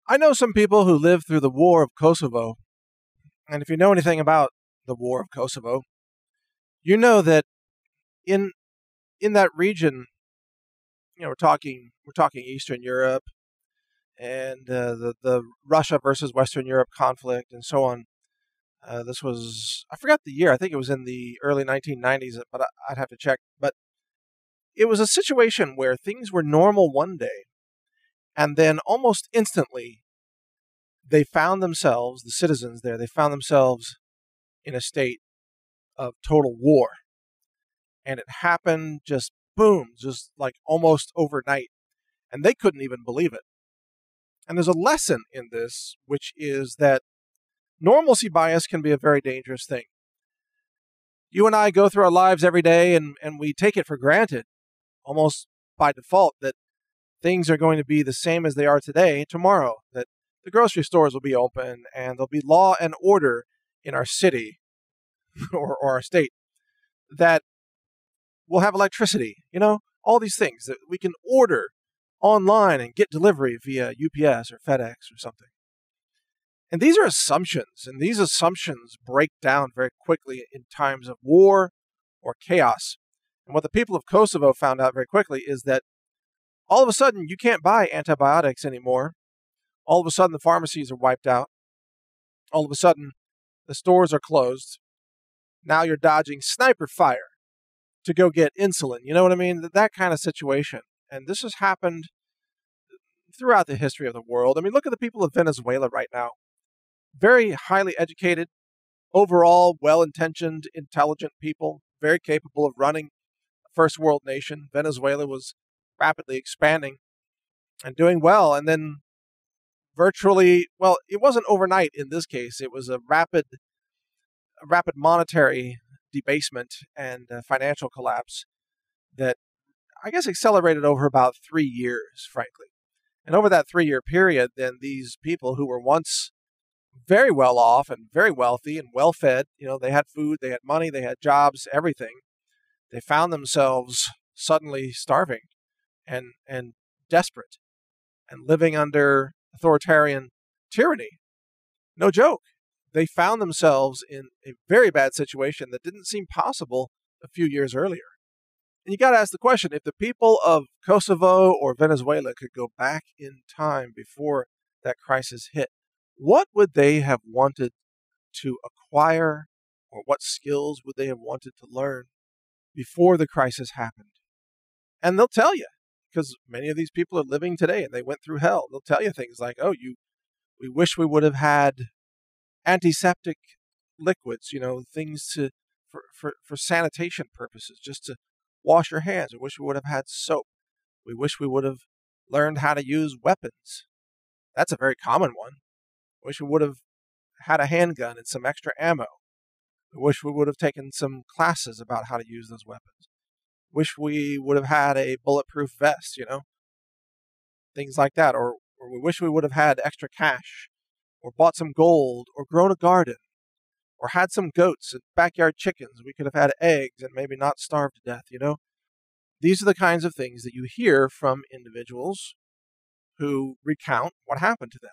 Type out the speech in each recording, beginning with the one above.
I know some people who lived through the War of Kosovo, and if you know anything about the War of Kosovo, you know that in in that region, we're talking Eastern Europe and the Russia versus Western Europe conflict and so on. This was, I forgot the year. I think it was in the early 1990s, but I'd have to check. But it was a situation where things were normal one day, and then almost instantly the citizens there, they found themselves in a state of total war. And it happened just boom, just like almost overnight. And they couldn't even believe it. And there's a lesson in this, which is that normalcy bias can be a very dangerous thing. You and I go through our lives every day and we take it for granted, almost by default, that things are going to be the same as they are today, tomorrow, that the grocery stores will be open and there'll be law and order in our city or our state, that we'll have electricity, all these things that we can order online and get delivery via UPS or FedEx or something. And these are assumptions, and these assumptions break down very quickly in times of war or chaos. And what the people of Kosovo found out very quickly is that all of a sudden you can't buy antibiotics anymore. All of a sudden the pharmacies are wiped out. All of a sudden the stores are closed. Now you're dodging sniper fire to go get insulin. You know what I mean? That kind of situation. And this has happened throughout the history of the world. I mean, look at the people of Venezuela right now. Very highly educated, overall well-intentioned, intelligent people, very capable of running a first world nation. Venezuela was rapidly expanding and doing well. And then virtually, well, it wasn't overnight in this case. It was a rapid monetary debasement and financial collapse that I guess accelerated over about 3 years, frankly. And over that 3-year period, then these people who were once very well off and very wealthy and well fed, they had food, they had money, they had jobs, everything. They found themselves suddenly starving and desperate and living under authoritarian tyranny. No joke. They found themselves in a very bad situation that didn't seem possible a few years earlier. And you got to ask the question, if the people of Kosovo or Venezuela could go back in time before that crisis hit, what would they have wanted to acquire, or what skills would they have wanted to learn before the crisis happened? And they'll tell you, because many of these people are living today and they went through hell. They'll tell you things like, we wish we would have had antiseptic liquids, things for sanitation purposes, just to wash your hands. We wish we would have had soap. We wish we would have learned how to use weapons. That's a very common one. Wish we would have had a handgun and some extra ammo. We wish we would have taken some classes about how to use those weapons. Wish we would have had a bulletproof vest, things like that. Or we wish we would have had extra cash, or bought some gold, or grown a garden, or had some goats and backyard chickens. We could have had eggs and maybe not starved to death, These are the kinds of things that you hear from individuals who recount what happened to them.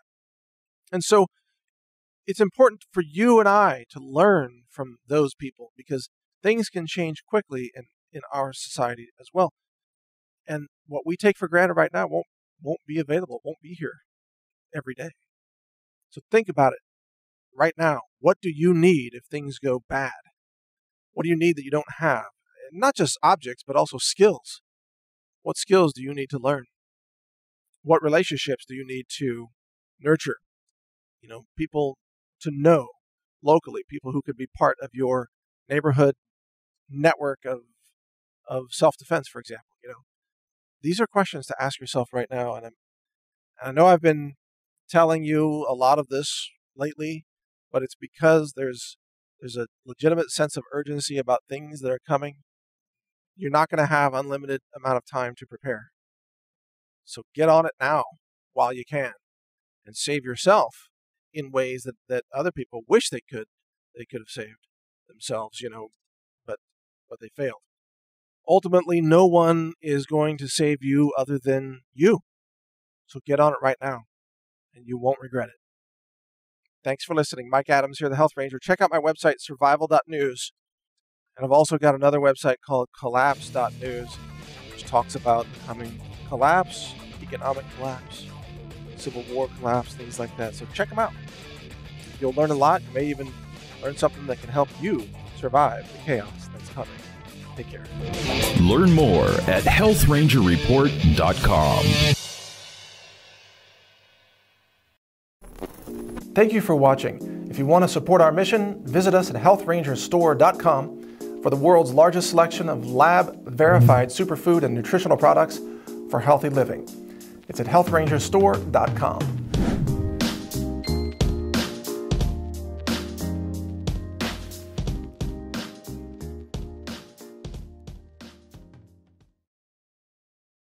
And so it's important for you and I to learn from those people, because things can change quickly in our society as well. And what we take for granted right now won't be available, won't be here every day. So think about it right now. What do you need if things go bad? What do you need that you don't have? And not just objects, but also skills. What skills do you need to learn? What relationships do you need to nurture? People to know locally, people who could be part of your neighborhood network of self-defense, for example. These are questions to ask yourself right now. And I know I've been telling you a lot of this lately, but it's because there's a legitimate sense of urgency about things that are coming. You're not going to have unlimited amount of time to prepare. So get on it now while you can, and save yourself in ways that other people wish they could have saved themselves, but they failed. Ultimately, no one is going to save you other than you. So get on it right now and you won't regret it. Thanks for listening. Mike Adams here, the Health Ranger. Check out my website, survival.news. And I've also got another website called collapse.news, which talks about the coming collapse, economic collapse, Civil War collapse, things like that. So check them out. You'll learn a lot. You may even learn something that can help you survive the chaos that's coming. Take care. Learn more at healthrangerreport.com. Thank you for watching. If you want to support our mission, visit us at healthrangerstore.com for the world's largest selection of lab-verified superfood and nutritional products for healthy living. It's at healthrangerstore.com.